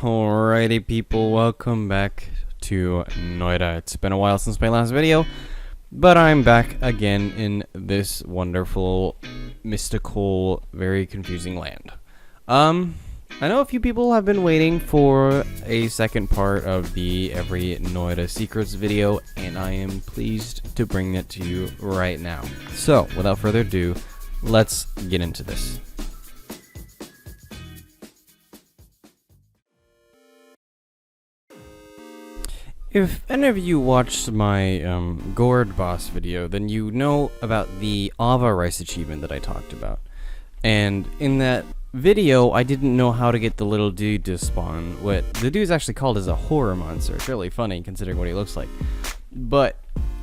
Alrighty people, welcome back to Noita. It's been a while since my last video, but I'm back again in this wonderful, mystical, very confusing land. I know a few people have been waiting for a second part of the Every Noita Secrets video, and I am pleased to bring it to you right now. So, without further ado, let's get into this. If any of you watched my Gourd Boss video, then you know about the Ava Rice achievement that I talked about. And in that video, I didn't know how to get the little dude to spawn. What the dude's actually called is a horror monster. It's really funny considering what he looks like. But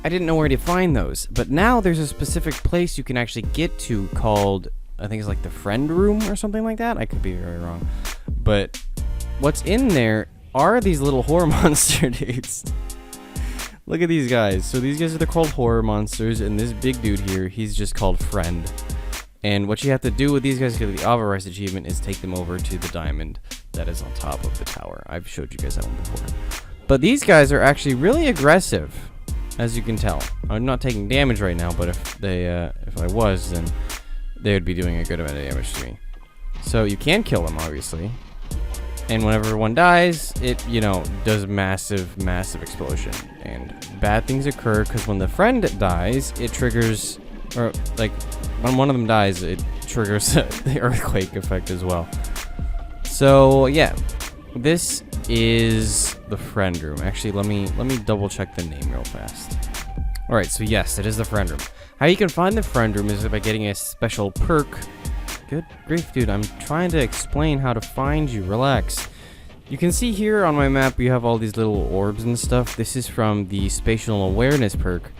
I didn't know where to find those. But now there's a specific place you can actually get to called, I think it's like the friend room or something like that. I could be very wrong. But what's in there are these little horror monster dudes. Look at these guys. So these guys are called horror monsters, and this big dude here, he's just called friend. And what you have to do with these guys to get the Ava Rice achievement is take them over to the diamond that is on top of the tower. I've showed you guys that one before. But these guys are actually really aggressive, as you can tell. I'm not taking damage right now, but if I was, then they would be doing a good amount of damage to me. So you can kill them, obviously. And whenever one dies, it, does massive explosion. And bad things occur because when the friend dies, it triggers, or like when one of them dies, it triggers the earthquake effect as well. So yeah, this is the friend room. Actually, let me double check the name real fast. All right, so yes, it is the friend room. How you can find the friend room is by getting a special perk. Good grief, dude, I'm trying to explain how to find you. Relax. You can see here on my map, you have all these little orbs and stuff. This is from the Spatial Awareness perk,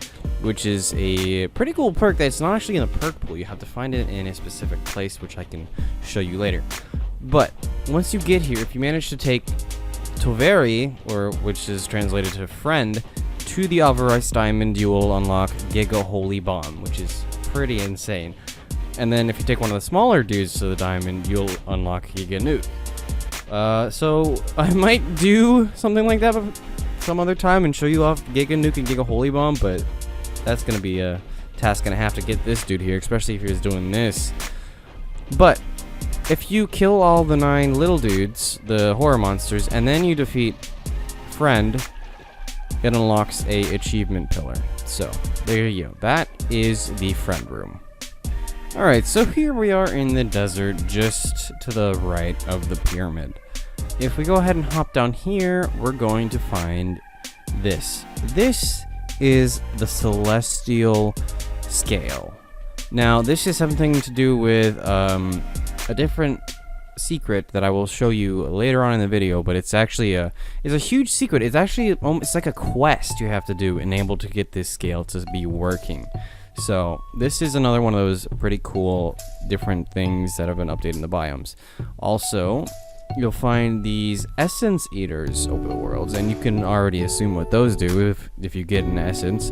which is a pretty cool perk that's not actually in the perk pool. You have to find it in a specific place, which I can show you later. But once you get here, if you manage to take Toveri, or which is translated to friend, to the Ava Rice Diamond, you will unlock Giga Holy Bomb, which is pretty insane. And then if you take one of the smaller dudes to the diamond, you'll unlock Giga Nuke. So I might do something like that some other time and show you off Giga Nuke and Giga Holy Bomb, but that's gonna be a task and a half to get this dude here, especially if he was doing this. But if you kill all the 9 little dudes, the horror monsters, and then you defeat friend, it unlocks a achievement pillar. So there you go. That is the friend room. Alright, so here we are in the desert, just to the right of the pyramid. If we go ahead and hop down here, we're going to find this. This is the Celestial Scale. Now, this is something to do with a different secret that I will show you later on in the video, but it's actually it's a huge secret. It's actually it's like a quest you have to do and able to get this scale to be working. So this is another one of those pretty cool different things that have been updated in the biomes. Also, you'll find these essence eaters over the worlds, and you can already assume what those do if you get an essence.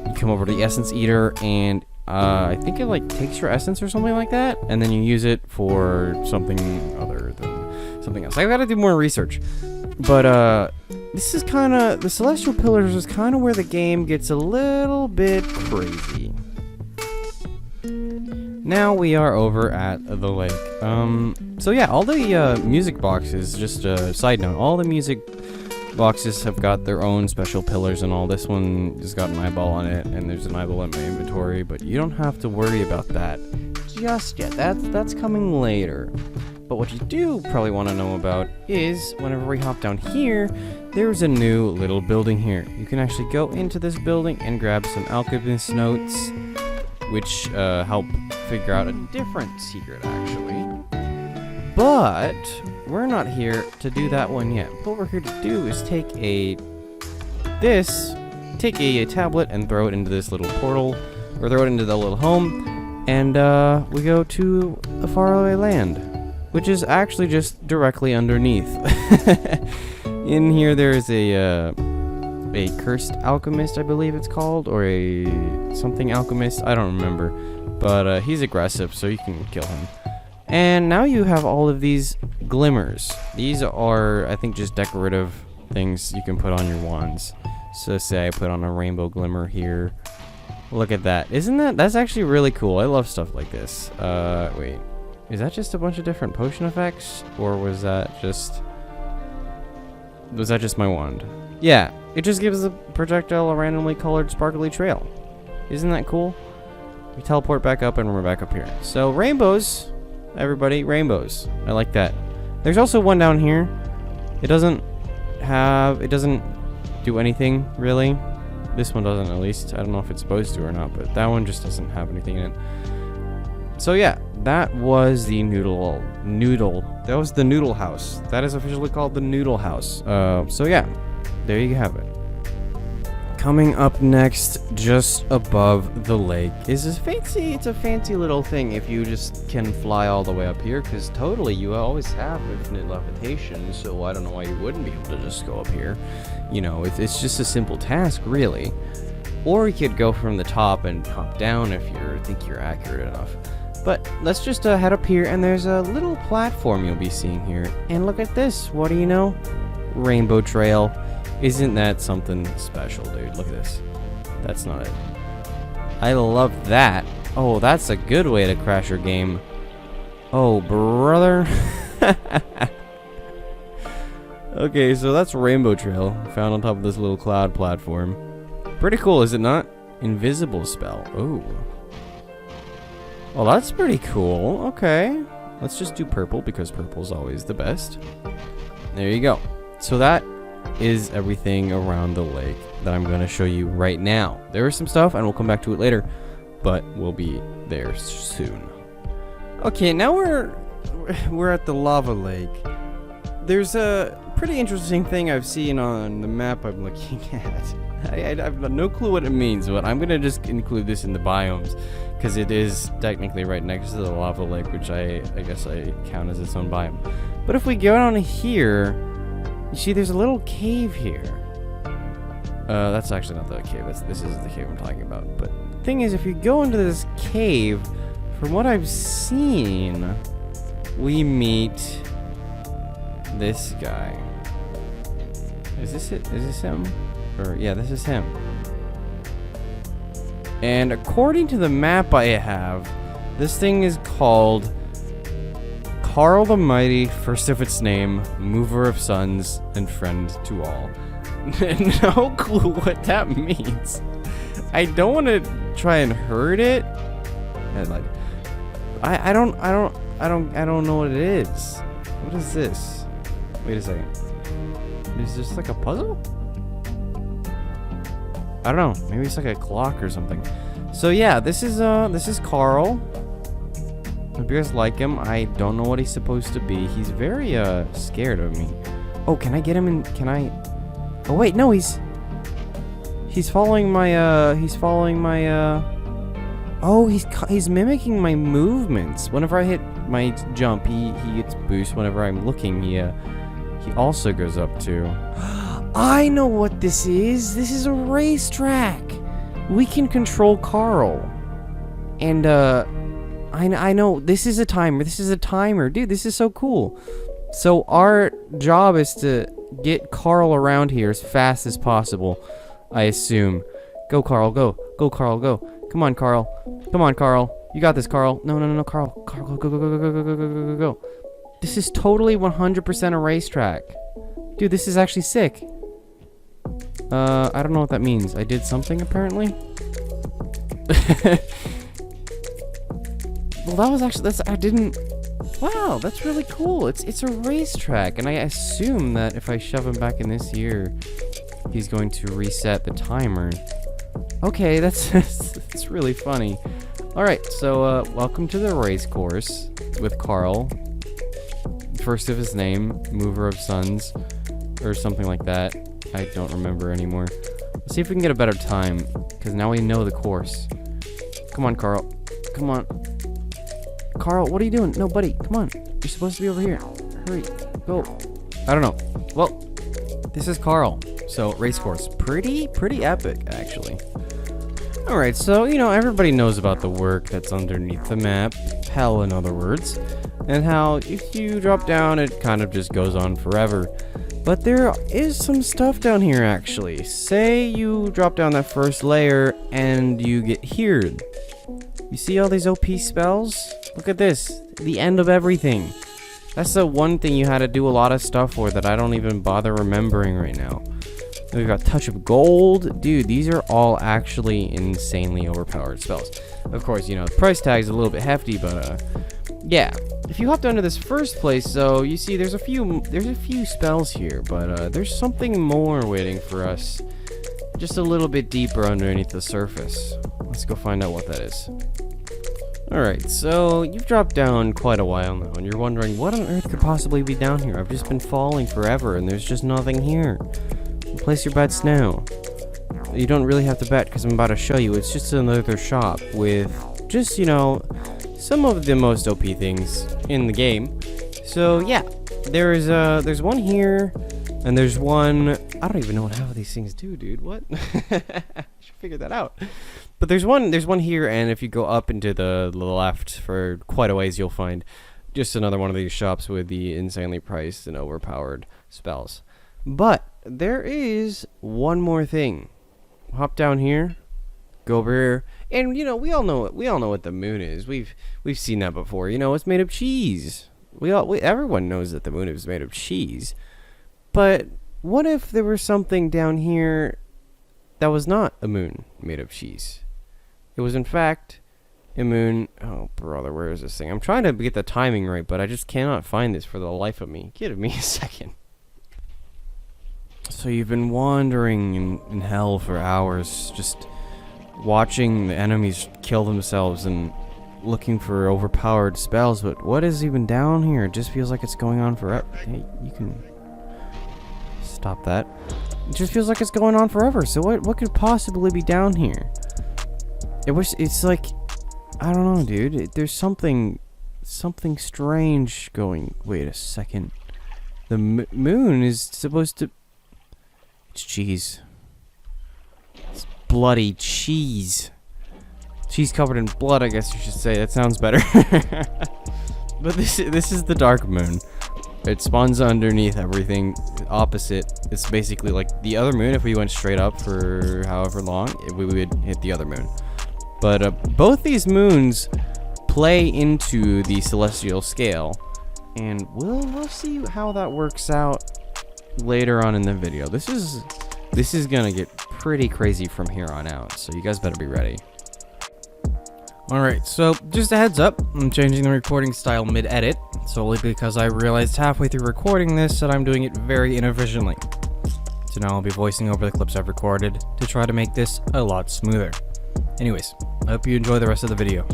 You come over to the essence eater, and I think it like takes your essence or something like that, and then you use it for something other than something else. I've got to do more research. But this is kind of, the Celestial Pillars is kind of where the game gets a little bit crazy. Now we are over at the lake. So yeah, all the music boxes, just a side note, all the music boxes have got their own special pillars and all. This one has got an eyeball on it, and there's an eyeball in my inventory, but you don't have to worry about that just yet. That's coming later. But what you do probably want to know about is, whenever we hop down here, there's a new little building here. You can actually go into this building and grab some alchemist notes, which help figure out a different secret, actually. But we're not here to do that one yet. What we're here to do is take a tablet and throw it into this little portal, or throw it into the little home, and we go to a faraway land, which is actually just directly underneath. In here there's a cursed alchemist, I believe it's called, or a something alchemist, I don't remember, but he's aggressive, so you can kill him. And now you have all of these glimmers. These are, I think, just decorative things you can put on your wands. So say I put on a rainbow glimmer here. Look at that. That's actually really cool. I love stuff like this. Wait. Is that just a bunch of different potion effects? Or was that just my wand? Yeah, it just gives the projectile a randomly colored sparkly trail. Isn't that cool? We teleport back up and we're back up here. So rainbows, everybody, rainbows. I like that. There's also one down here. It doesn't do anything really. This one doesn't, at least. I don't know if it's supposed to or not, but that one just doesn't have anything in it. So yeah, that was the noodle. That was the noodle house. That is officially called the noodle house. So yeah, there you have it. Coming up next, just above the lake, is this fancy. It's a fancy little thing if you just can fly all the way up here, because totally you always have infinite levitation. So I don't know why you wouldn't be able to just go up here. You know, it's just a simple task, really. Or you could go from the top and hop down if you think you're accurate enough. But let's just head up here, and there's a little platform you'll be seeing here. And look at this. What do you know? Rainbow trail. Isn't that something special, dude? Look at this. That's not it. I love that. Oh, that's a good way to crash your game. Oh, brother. Okay, so that's Rainbow Trail, found on top of this little cloud platform. Pretty cool, is it not? Invisible spell. Oh. Well, that's pretty cool. Okay. Let's just do purple, because purple's always the best. There you go. So that is everything around the lake that I'm going to show you right now. There is some stuff, and we'll come back to it later, but we'll be there soon. Okay, now we're at the lava lake. There's a pretty interesting thing I've seen on the map I'm looking at. I have no clue what it means, but I'm going to just include this in the biomes, because it is technically right next to the lava lake, which I guess I count as its own biome. But if we go down here, you see there's a little cave here. That's actually not the cave. This is the cave I'm talking about. But the thing is, if you go into this cave, from what I've seen, we meet this guy. Is this it? Is this him? Or yeah, this is him. And according to the map I have, this thing is called Carl the Mighty, first of its name, mover of suns, and friend to all. No clue what that means. I don't want to try and hurt it. And like, I don't know what it is. What is this? Wait a second. Is this like a puzzle? I don't know. Maybe it's like a clock or something. So yeah, this is Carl. Hope you guys like him. I don't know what he's supposed to be. He's very scared of me. Oh, can I get him in? Can I? Oh wait, no, he's following my oh, he's mimicking my movements. Whenever I hit my jump, he gets boost. Whenever I'm looking, he also goes up too. I know what this is. This is a racetrack. We can control Carl. And I know this is a timer. This is a timer. Dude, this is so cool. So our job is to get Carl around here as fast as possible, I assume. Go, Carl, go. Go, Carl, go. Come on, Carl. Come on, Carl. You got this, Carl. No, Carl. Carl, go, go, go, go, go, go, go, go, go, go. This is totally 100% a racetrack. Dude, this is actually sick. I don't know what that means. I did something, apparently. Well, that was actually, wow, that's really cool. It's a racetrack, and I assume that if I shove him back in this year, he's going to reset the timer. Okay, that's really funny. Alright, so, welcome to the race course with Carl. First of his name, mover of suns, or something like that. I don't remember anymore. Let's see if we can get a better time, because now we know the course. Come on, Carl. Come on. Carl, what are you doing? No, buddy, come on. You're supposed to be over here. Hurry, go. I don't know. Well, this is Carl. So, race course. Pretty epic, actually. Alright, so, you know, everybody knows about the work that's underneath the map. Hell, in other words. and how if you drop down, it kind of just goes on forever. But there is some stuff down here, actually. Say you drop down that first layer, and you get healed. You see all these OP spells? Look at this. The end of everything. That's the one thing you had to do a lot of stuff for that I don't even bother remembering right now. We've got Touch of Gold. Dude, these are all actually insanely overpowered spells. Of course, you know, the price tag is a little bit hefty, but, yeah. If you hop down to this first place, so you see there's a few spells here, but, there's something more waiting for us. Just a little bit deeper underneath the surface. Let's go find out what that is. Alright, so you've dropped down quite a while now, and you're wondering what on earth could possibly be down here. I've just been falling forever, and there's just nothing here. Place your bets now. You don't really have to bet, because I'm about to show you. It's just another shop with just, you know, some of the most OP things in the game. So, yeah, there's one here, and there's one... I don't even know what half of these things do, dude. What? I should figure that out. But there's one here, and if you go up into the left for quite a ways, you'll find just another one of these shops with the insanely priced and overpowered spells. But there is one more thing. Hop down here, go over here, and you know we all know what the moon is. We've seen that before. You know, it's made of cheese. Everyone knows that the moon is made of cheese. But what if there was something down here that was not a moon made of cheese? It was in fact a moon. Oh brother, where is this thing? I'm trying to get the timing right, but I just cannot find this for the life of me. Give me a second. So you've been wandering in hell for hours, just watching the enemies kill themselves and looking for overpowered spells, but what is even down here? It just feels like it's going on forever. Hey, you can stop that. It just feels like it's going on forever. So what could possibly be down here? It's like, I don't know, dude. There's something strange going. Wait a second. The moon is supposed to... It's cheese. It's bloody cheese. Cheese covered in blood, I guess you should say. That sounds better. But this is the dark moon. It spawns underneath everything opposite. It's basically like the other moon. If we went straight up for however long, we would hit the other moon. But both these moons play into the celestial scale, and we'll see how that works out later on in the video. This is gonna get pretty crazy from here on out, so you guys better be ready. Alright, so just a heads up, I'm changing the recording style mid-edit, solely because I realized halfway through recording this that I'm doing it very inefficiently. So now I'll be voicing over the clips I've recorded to try to make this a lot smoother. Anyways, I hope you enjoy the rest of the video.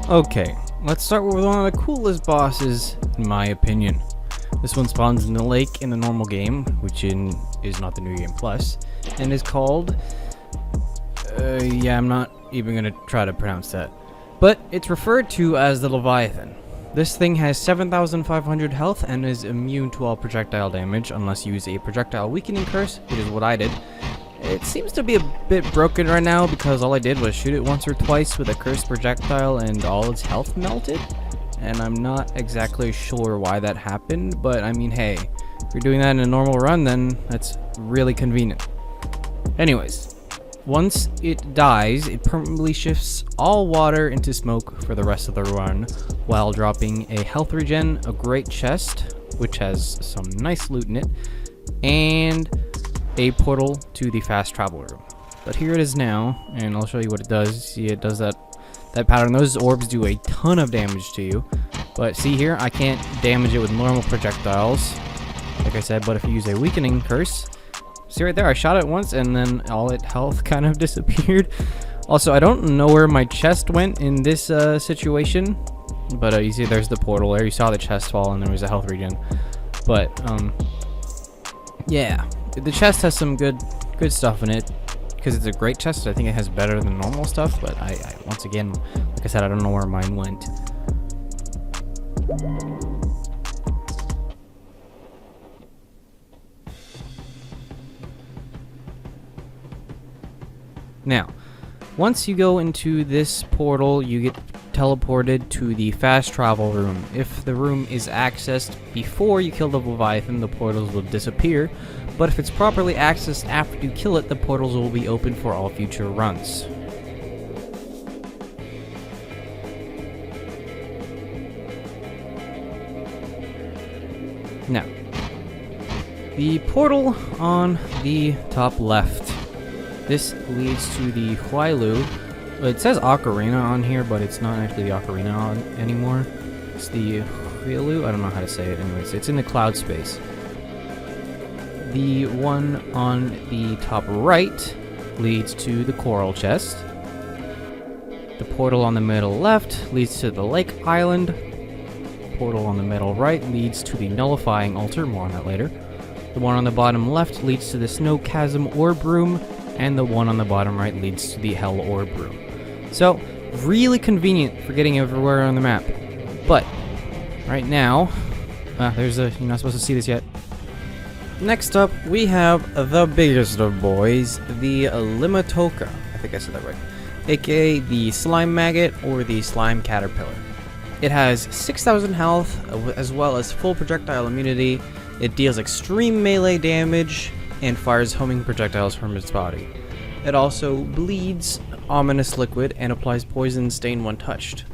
Okay, let's start with one of the coolest bosses, in my opinion. This one spawns in the lake in the normal game, which is not the New Game Plus, and is called... yeah, I'm not even gonna try to pronounce that. But it's referred to as the Leviathan. This thing has 7,500 health and is immune to all projectile damage unless you use a projectile weakening curse, which is what I did. It seems to be a bit broken right now because all I did was shoot it once or twice with a cursed projectile and all its health melted. And I'm not exactly sure why that happened, but I mean, hey, if you're doing that in a normal run, then that's really convenient. Anyways, once it dies, it permanently shifts all water into smoke for the rest of the run, while dropping a health regen, a great chest, which has some nice loot in it, and a portal to the fast travel room. But here it is now, and I'll show you what it does. See, it does that pattern. Those orbs do a ton of damage to you, but see here, I can't damage it with normal projectiles, like I said, but if you use a weakening curse, see right there, I shot it once and then all its health kind of disappeared. Also, I don't know where my chest went in this situation, but you see there's the portal there. You saw the chest fall and there was a health regen. But yeah, the chest has some good stuff in it because it's a great chest. I think it has better than normal stuff, but I once again, like I said, I don't know where mine went. Now, once you go into this portal, you get teleported to the fast travel room. If the room is accessed before you kill the Leviathan, the portals will disappear, but if it's properly accessed after you kill it, the portals will be open for all future runs. Now, the portal on the top left. This leads to the Huailu. It says Ocarina on here, but it's not actually the Ocarina anymore. It's the Huailu. I don't know how to say it. Anyways, it's in the cloud space. The one on the top right leads to the Coral Chest. The portal on the middle left leads to the Lake Island. Portal on the middle right leads to the Nullifying Altar, more on that later. The one on the bottom left leads to the Snow Chasm Orb Room, and the one on the bottom right leads to the Hell Orb Room. So, really convenient for getting everywhere on the map. But, right now, you're not supposed to see this yet. Next up, we have the biggest of boys, the Limatoka. I think I said that right. AKA the Slime Maggot or the Slime Caterpillar. It has 6,000 health, as well as full projectile immunity. It deals extreme melee damage, and fires homing projectiles from its body. It also bleeds ominous liquid, and applies poison stain when touched.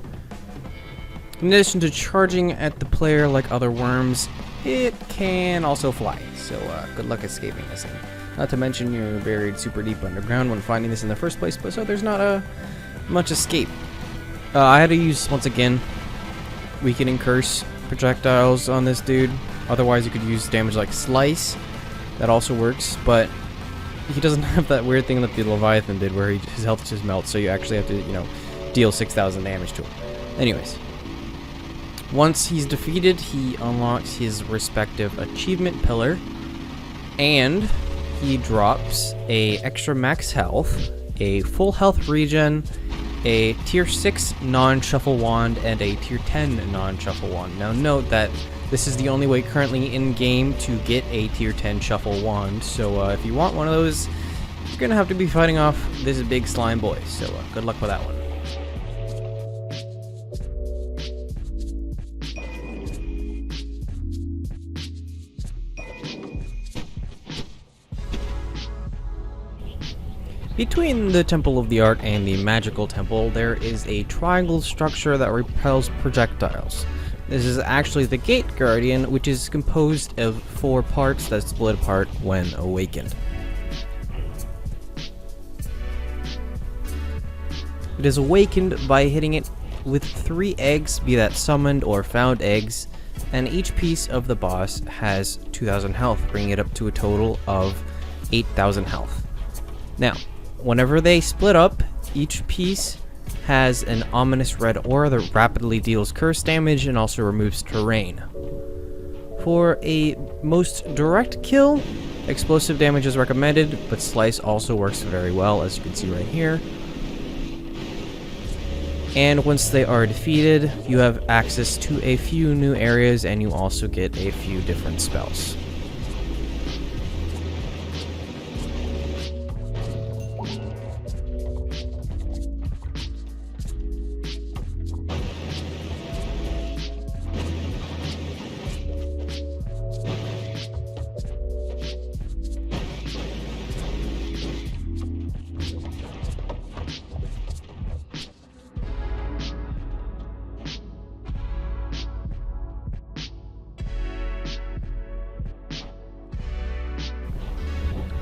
In addition to charging at the player like other worms, it can also fly, so good luck escaping this thing. Not to mention you're buried super deep underground when finding this in the first place, but so there's not much escape. I had to use, once again, Weakening Curse projectiles on this dude. Otherwise you could use damage like Slice. That also works, but he doesn't have that weird thing that the Leviathan did where his health just melts, so you actually have to, deal 6,000 damage to him. Anyways. Once he's defeated, he unlocks his respective achievement pillar, and he drops a extra max health, a full health regen, a tier 6 non-shuffle wand, and a tier 10 non-shuffle wand. Now note that this is the only way currently in-game to get a tier 10 shuffle wand, so if you want one of those, you're gonna have to be fighting off this big slime boy, so good luck with that one. Between the Temple of the Art and the Magical Temple, there is a triangle structure that repels projectiles. This is actually the Gate Guardian, which is composed of 4 parts that split apart when awakened. It is awakened by hitting it with 3 eggs, be that summoned or found eggs, and each piece of the boss has 2,000 health, bringing it up to a total of 8,000 health. Now, whenever they split up, each piece has an ominous red aura that rapidly deals curse damage and also removes terrain. For a most direct kill, explosive damage is recommended, but Slice also works very well, as you can see right here. And once they are defeated, you have access to a few new areas, and you also get a few different spells.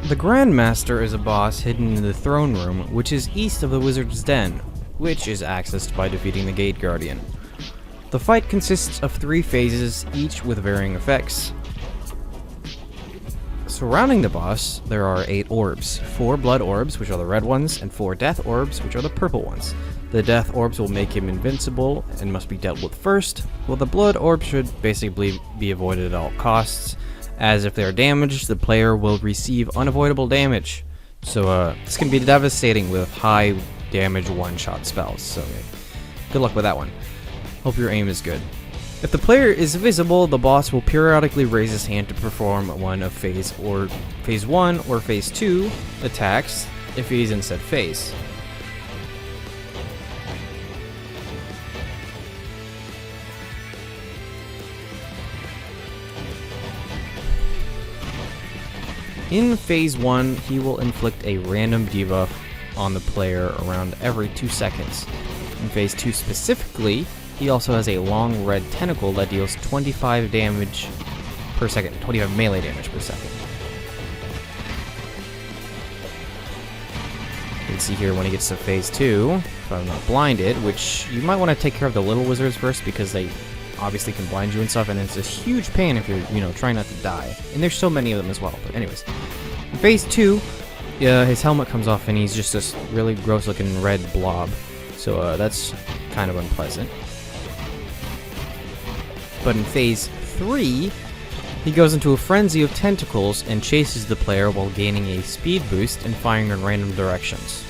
The Grandmaster is a boss hidden in the throne room, which is east of the Wizard's Den, which is accessed by defeating the Gate Guardian. The fight consists of 3 phases, each with varying effects. Surrounding the boss, there are 8 orbs, 4 blood orbs, which are the red ones, and 4 death orbs, which are the purple ones. The death orbs will make him invincible and must be dealt with first, while the blood orbs should basically be avoided at all costs, as if they are damaged, the player will receive unavoidable damage. So this can be devastating with high damage one-shot spells, so good luck with that one. Hope your aim is good. If the player is visible, the boss will periodically raise his hand to perform one of phase 1 or phase 2 attacks if he is in said phase. In Phase 1, he will inflict a random debuff on the player around every 2 seconds. In Phase 2 specifically, he also has a long red tentacle that deals 25 damage per second, 25 melee damage per second. You can see here when he gets to Phase 2, if I'm not blinded, which you might want to take care of the little wizards first because they obviously can blind you and stuff, and it's a huge pain if you're, trying not to die. And there's so many of them as well, but anyways. In Phase 2, his helmet comes off and he's just this really gross looking red blob. So that's kind of unpleasant. But in Phase 3, he goes into a frenzy of tentacles and chases the player while gaining a speed boost and firing in random directions.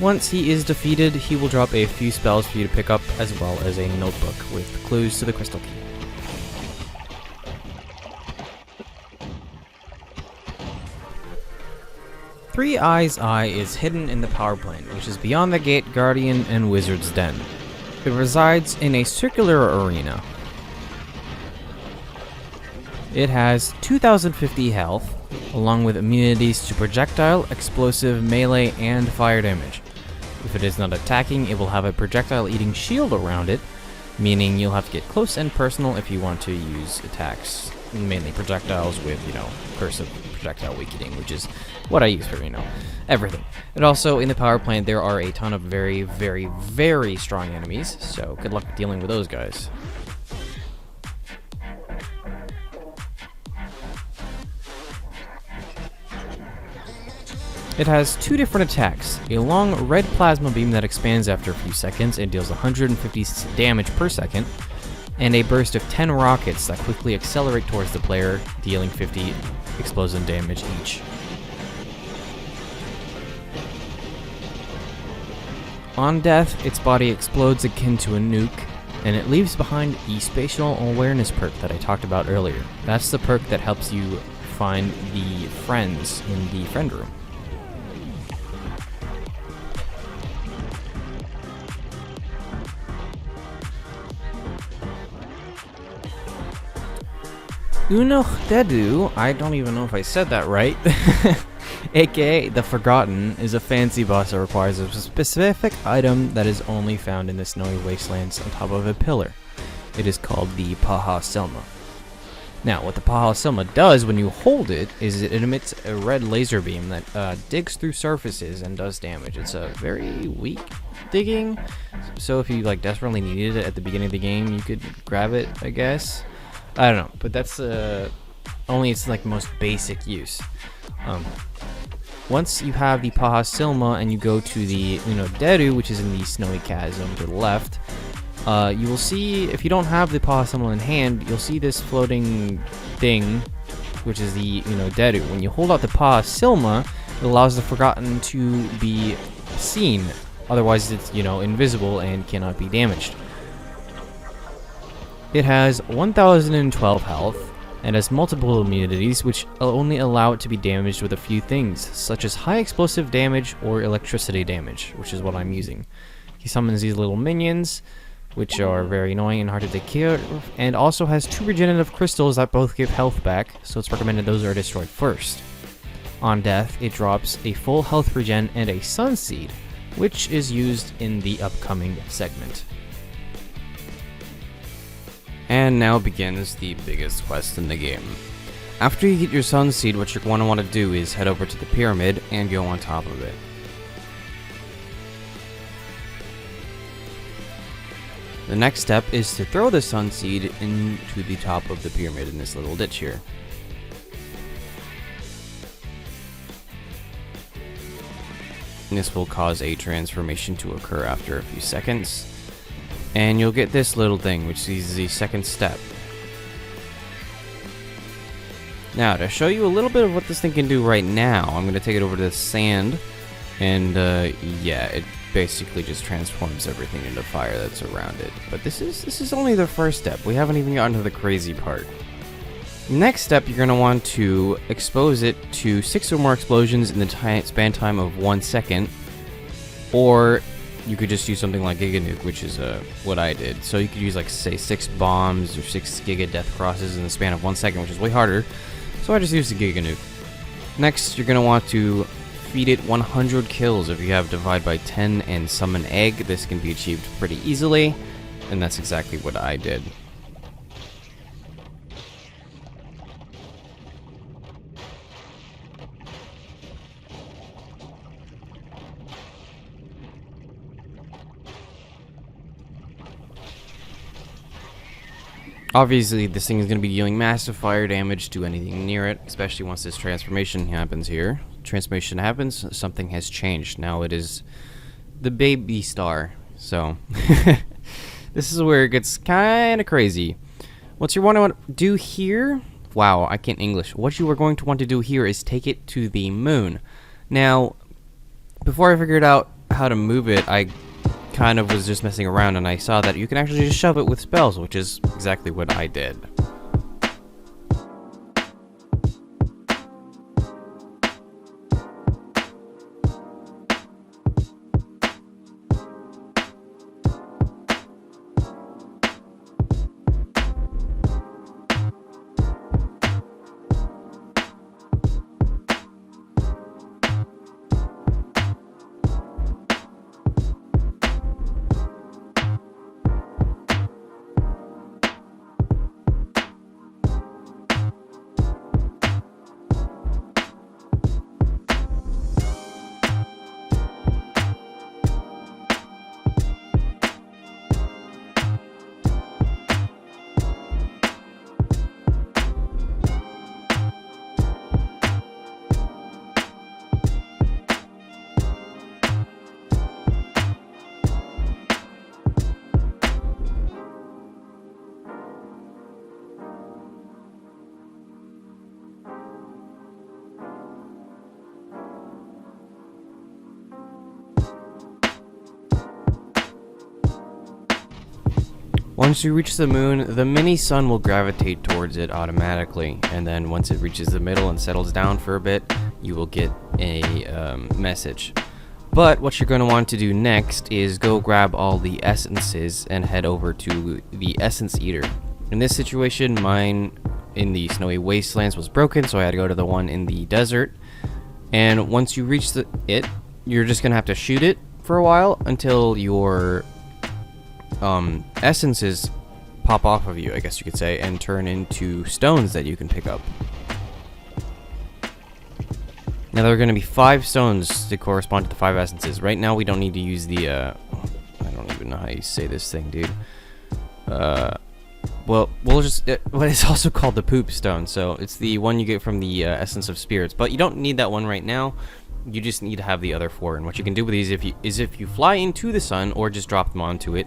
Once he is defeated, he will drop a few spells for you to pick up, as well as a notebook with clues to the crystal key. Three Eyes Eye is hidden in the power plant, which is beyond the gate, guardian, and wizard's den. It resides in a circular arena. It has 2050 health, along with immunities to projectile, explosive, melee, and fire damage. If it is not attacking, it will have a projectile-eating shield around it, meaning you'll have to get close and personal if you want to use attacks, mainly projectiles with, curse of projectile weakening, which is what I use for, everything. And also, in the power plant, there are a ton of very, very, very strong enemies, so good luck dealing with those guys. It has two different attacks, a long red plasma beam that expands after a few seconds and deals 150 damage per second, and a burst of 10 rockets that quickly accelerate towards the player, dealing 50 explosive damage each. On death, its body explodes akin to a nuke, and it leaves behind the spatial awareness perk that I talked about earlier. That's the perk that helps you find the friends in the friend room. Dedu, I don't even know if I said that right, aka the Forgotten, is a fancy boss that requires a specific item that is only found in the snowy wastelands on top of a pillar. It is called the Paha Selma. Now, what the Paha Selma does when you hold it is it emits a red laser beam that digs through surfaces and does damage. It's a very weak digging, so if you desperately needed it at the beginning of the game, you could grab it, I guess. I don't know, but that's only its most basic use. Once you have the Paha Silma and you go to the Deru, which is in the snowy chasm to the left, you will see, if you don't have the Paha Silma in hand, you'll see this floating thing, which is the Deru. When you hold out the Paha Silma, it allows the Forgotten to be seen. Otherwise, it's invisible and cannot be damaged. It has 1012 health, and has multiple immunities which only allow it to be damaged with a few things, such as high explosive damage or electricity damage, which is what I'm using. He summons these little minions, which are very annoying and hard to take care of, and also has two regenerative crystals that both give health back, so it's recommended those are destroyed first. On death, it drops a full health regen and a Sun Seed, which is used in the upcoming segment. And now begins the biggest quest in the game. After you get your Sun Seed, what you're going to want to do is head over to the pyramid and go on top of it. The next step is to throw the Sun Seed into the top of the pyramid in this little ditch here. And this will cause a transformation to occur after a few seconds. And you'll get this little thing, which is the second step. Now, to show you a little bit of what this thing can do right now, I'm going to take it over to the sand. And, yeah, it basically just transforms everything into fire that's around it. But this is only the first step. We haven't even gotten to the crazy part. Next step, you're going to want to expose it to 6 or more explosions in the span time of 1 second. Or you could just use something like Giga Nuke, which is what I did. So you could use, say, 6 bombs or 6 Giga Death Crosses in the span of 1 second, which is way harder. So I just used a Giga Nuke. Next, you're going to want to feed it 100 kills. If you have divide by 10 and summon egg, this can be achieved pretty easily, and that's exactly what I did. Obviously, this thing is going to be dealing massive fire damage to anything near it, especially once this transformation happens here. Transformation happens, something has changed. Now it is the baby star. So, this is where it gets kind of crazy. What you want to do here... Wow, I can't English. What you are going to want to do here is take it to the moon. Now, before I figured out how to move it, I kind of was just messing around, and I saw that you can actually just shove it with spells, which is exactly what I did. Once you reach the moon, the mini sun will gravitate towards it automatically, and then once it reaches the middle and settles down for a bit, you will get a message. But what you're going to want to do next is go grab all the essences and head over to the Essence Eater. In this situation, mine in the snowy wastelands was broken, so I had to go to the one in the desert. And once you reach it, you're just going to have to shoot it for a while until your essences pop off of you, I guess you could say, and turn into stones that you can pick up. Now there are going to be 5 stones to correspond to the 5 essences. Right now we don't need to use the, I don't even know how you say this thing, dude. Well, we'll just, well, it's also called the poop stone, so it's the one you get from the essence of spirits, but you don't need that one right now. You just need to have the other 4, and what you can do with these if you fly into the sun or just drop them onto it,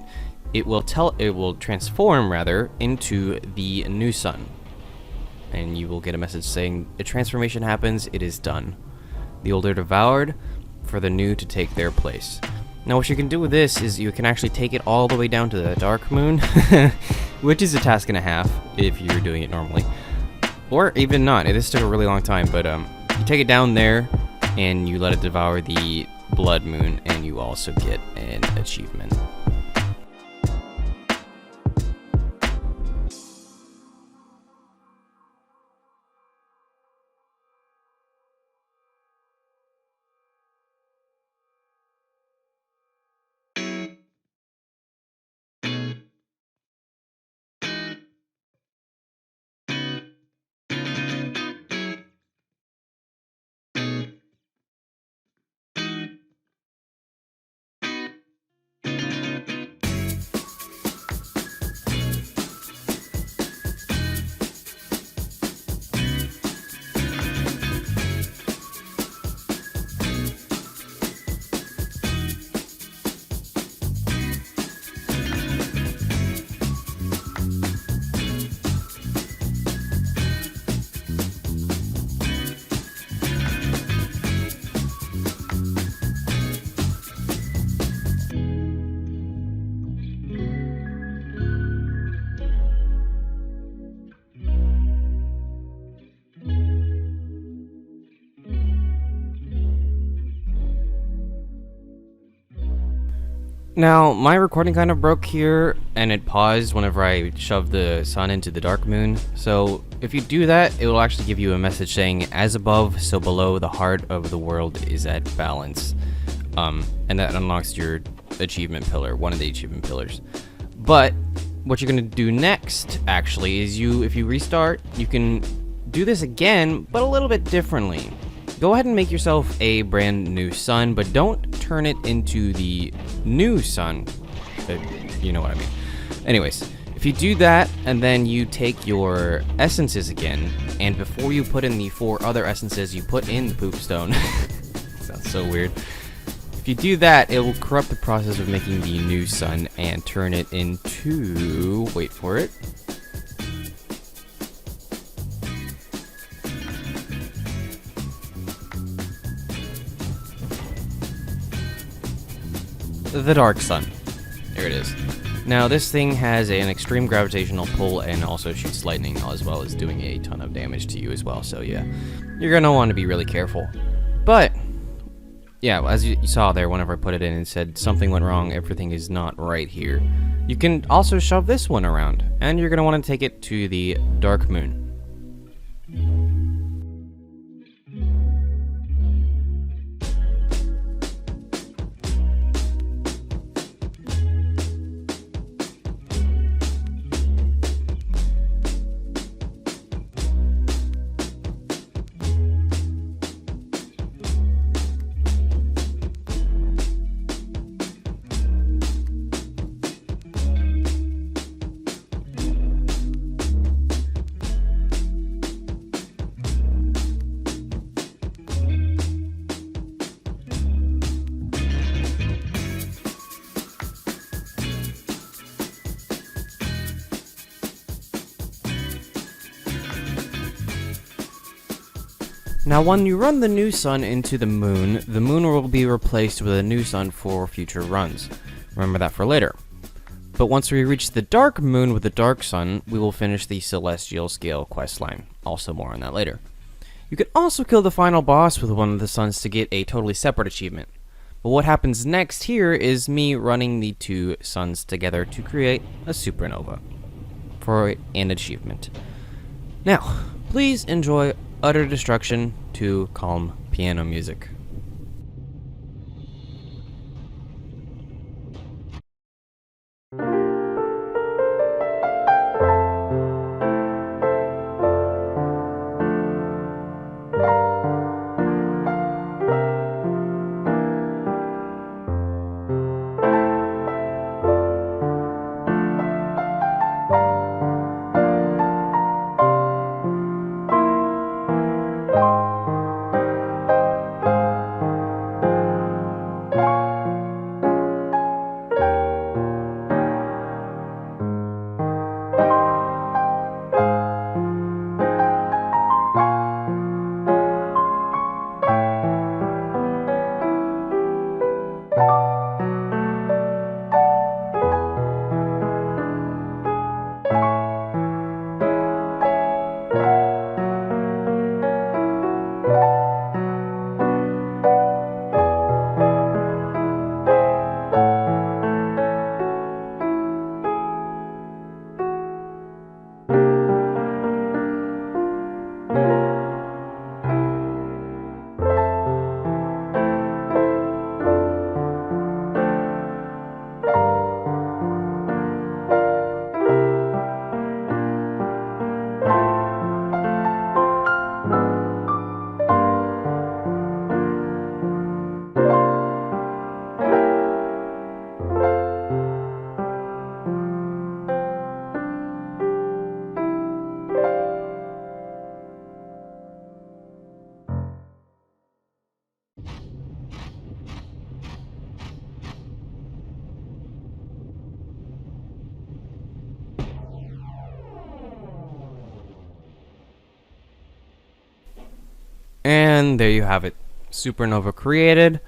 it will transform rather into the new sun, and you will get a message saying a transformation happens, it is done. The old are devoured for the new to take their place. Now what you can do with this is you can actually take it all the way down to the dark moon, which is a task and a half if you're doing it normally, or even not. This took a really long time, but you take it down there and you let it devour the blood moon, and you also get an achievement. Now, my recording kind of broke here, and it paused whenever I shoved the sun into the dark moon. So, if you do that, it will actually give you a message saying, as above, so below, the heart of the world is at balance. And that unlocks your achievement pillar, one of the achievement pillars. But, what you're going to do next, actually, is if you restart, you can do this again, but a little bit differently. Go ahead and make yourself a brand new sun, but don't turn it into the new sun. You know what I mean. Anyways, if you do that, and then you take your essences again, and before you put in the 4 other essences, you put in the poop stone. Sounds so weird. If you do that, it will corrupt the process of making the new sun and turn it into... wait for it. The dark sun. There it is. Now this thing has an extreme gravitational pull and also shoots lightning, as well as doing a ton of damage to you as well. So yeah, you're gonna want to be really careful. But yeah, as you saw there, whenever I put it in and said something went wrong, everything is not right here. You can also shove this one around, and you're gonna want to take it to the dark moon. Now when you run the new sun into the moon will be replaced with a new sun for future runs. Remember that for later. But once we reach the dark moon with the dark sun, we will finish the celestial scale questline. Also more on that later. You can also kill the final boss with one of the suns to get a totally separate achievement. But what happens next here is me running the 2 suns together to create a supernova for an achievement. Now, please enjoy Utter Destruction to calm piano music. And there you have it. Supernova created.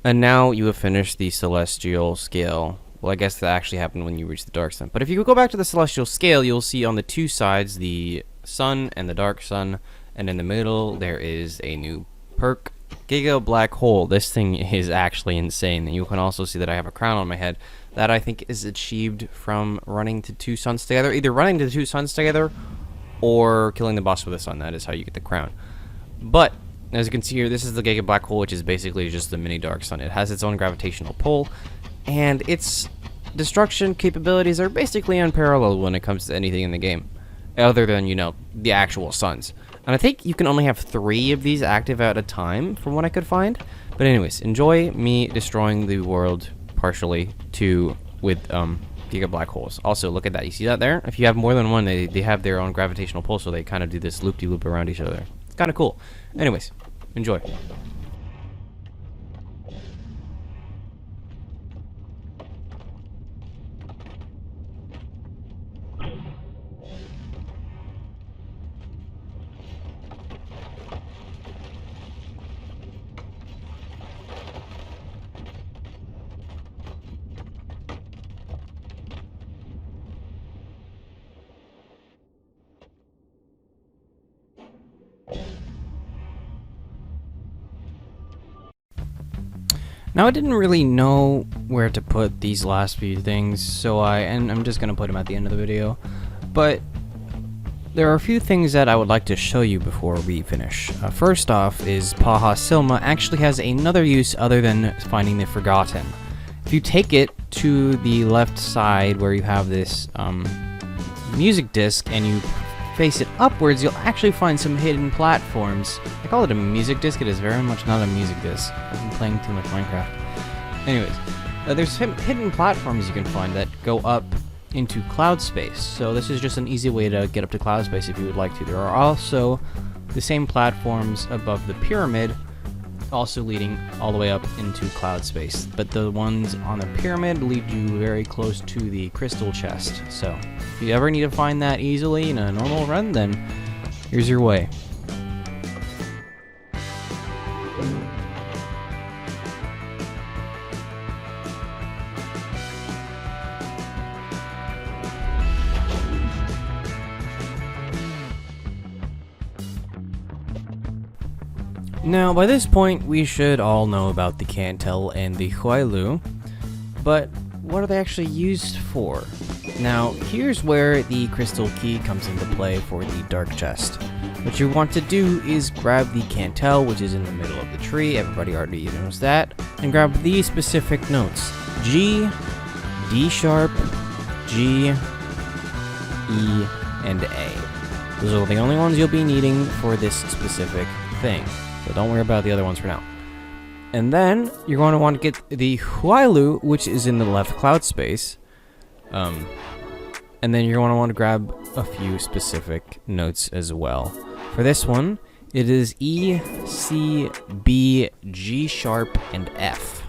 And now you have finished the celestial scale. Well, I guess that actually happened when you reach the dark sun. But if you go back to the celestial scale, you'll see on the 2 sides the sun and the dark sun. And in the middle, there is a new perk Giga Black Hole. This thing is actually insane. You can also see that I have a crown on my head. That I think is achieved from running to 2 suns together. Either running to 2 suns together or killing the boss with a sun. That is how you get the crown. But as you can see here, this is the Giga Black Hole, which is basically just the mini dark sun. It has its own gravitational pull, and its destruction capabilities are basically unparalleled when it comes to anything in the game, other than, you know, the actual suns. And I think you can only have 3 of these active at a time, from what I could find. But anyways, enjoy me destroying the world partially with Giga Black Holes. Also, look at that. You see that there? If you have more than one, they have their own gravitational pull, so they kind of do this loop-de-loop around each other. It's kind of cool. Anyways, enjoy. Now, I didn't really know where to put these last few things, so I'm just gonna put them at the end of the video. But there are a few things that I would like to show you before we finish. First off is Paha Silma actually has another use other than finding the Forgotten. If you take it to the left side where you have this music disc and you face it upwards, you'll actually find some hidden platforms. I call it a music disc. It is very much not a music disc. I've been playing too much Minecraft. Anyways, there's hidden platforms you can find that go up into cloud space. So this is just an easy way to get up to cloud space if you would like to. There are also the same platforms above the pyramid, also leading all the way up into cloud space. But the ones on the pyramid lead you very close to the crystal chest. So if you ever need to find that easily in a normal run, then here's your way. Now, by this point, we should all know about the Cantel and the Huailu, but what are they actually used for? Now, here's where the crystal key comes into play for the dark chest. What you want to do is grab the Cantel, which is in the middle of the tree, everybody already knows that, and grab these specific notes: G, D sharp, G, E, and A. Those are the only ones you'll be needing for this specific thing. So don't worry about the other ones for now. And then you're going to want to get the Huailu, which is in the left cloud space. And then you're going to want to grab a few specific notes as well. For this one, it is E, C, B, G sharp, and F.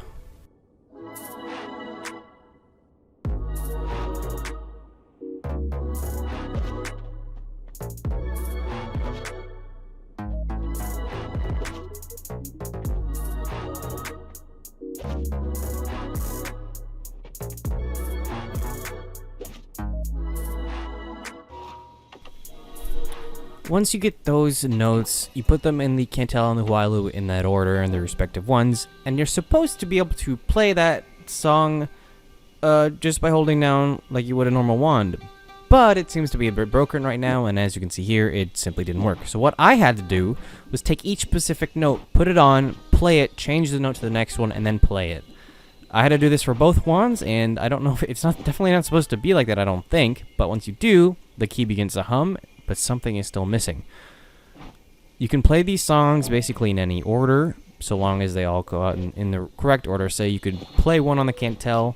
Once you get those notes, you put them in the Cantel and the Huailu in that order in their respective ones, and you're supposed to be able to play that song just by holding down like you would a normal wand. But it seems to be a bit broken right now, and as you can see here, it simply didn't work. So what I had to do was take each specific note, put it on, play it, change the note to the next one, and then play it. I had to do this for both wands, and I don't know if it's definitely not supposed to be like that, I don't think. But once you do, the key begins to hum, but something is still missing. You can play these songs basically in any order, so long as they all go out in the correct order. Say you could play one on the Cantel,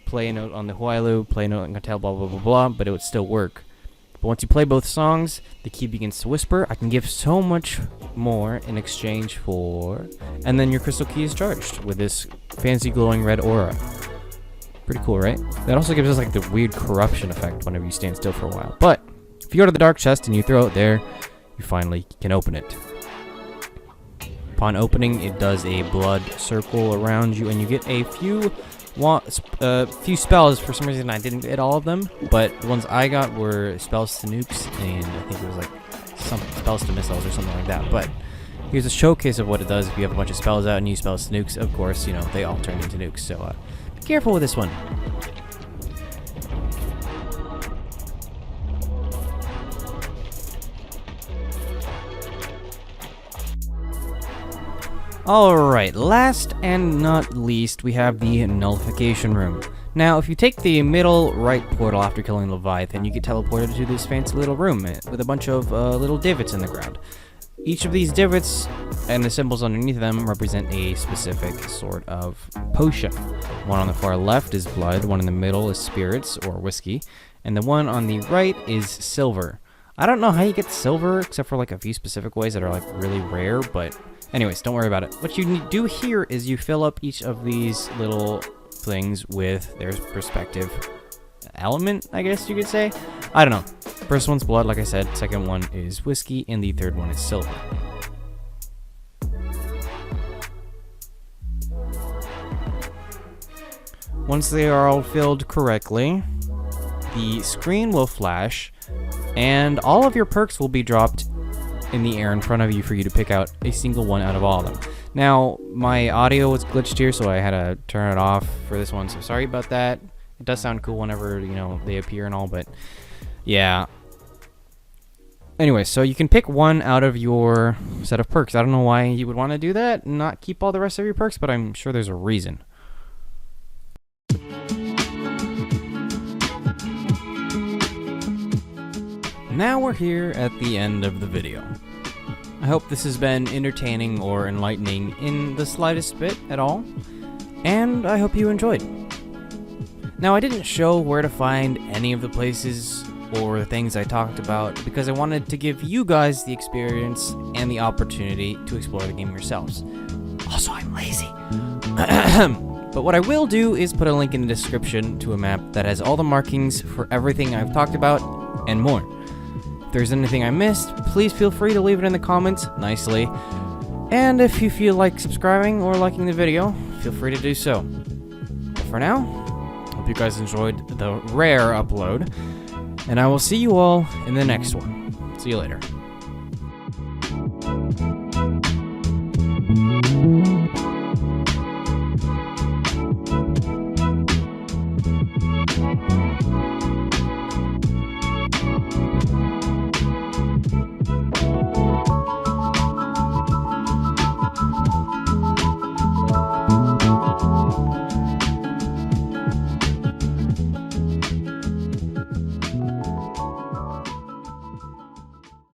play a note on the Huailu, play a note on the Cantel, blah, blah, blah, blah, but it would still work. But once you play both songs, the key begins to whisper. I can give so much more in exchange for... And then your crystal key is charged with this fancy glowing red aura. Pretty cool, right? That also gives us like the weird corruption effect whenever you stand still for a while. But if you go to the dark chest and you throw it there, you finally can open it. Upon opening, it does a blood circle around you, and you get a few spells. For some reason, I didn't get all of them, but the ones I got were spells to nukes, and I think it was like some spells to missiles or something like that. But Here's a showcase of what it does if you have a bunch of spells out and you spell nukes. Of course, you know, they all turn into nukes, so be careful with this one. Alright, last and not least, we have the nullification room. Now, if you take the middle right portal after killing Leviathan, you get teleported to this fancy little room with a bunch of little divots in the ground. Each of these divots and the symbols underneath them represent a specific sort of potion. One on the far left is blood, one in the middle is spirits or whiskey, and the one on the right is silver. I don't know how you get silver except for like a few specific ways that are like really rare, but anyways, don't worry about it. What you do here is you fill up each of these little things with their respective element, I guess you could say. I don't know. First one's blood, like I said. Second one is whiskey, and the third one is silver. Once they are all filled correctly, the screen will flash, and all of your perks will be dropped in the air in front of you for you to pick out a single one out of all of them. Now, my audio was glitched here, so I had to turn it off for this one, so sorry about that. It does sound cool whenever, you know, they appear and all, but yeah. Anyway, so you can pick one out of your set of perks. I don't know why you would want to do that and not keep all the rest of your perks, but I'm sure there's a reason. Now we're here at the end of the video. I hope this has been entertaining or enlightening in the slightest bit at all, and I hope you enjoyed. Now, I didn't show where to find any of the places or the things I talked about because I wanted to give you guys the experience and the opportunity to explore the game yourselves. Also, I'm lazy. But what I will do is put a link in the description to a map that has all the markings for everything I've talked about and more. If there's anything I missed, please feel free to leave it in the comments nicely. And if you feel like subscribing or liking the video, feel free to do so. But for now, hope you guys enjoyed the rare upload, and I will see you all in the next one. See you later.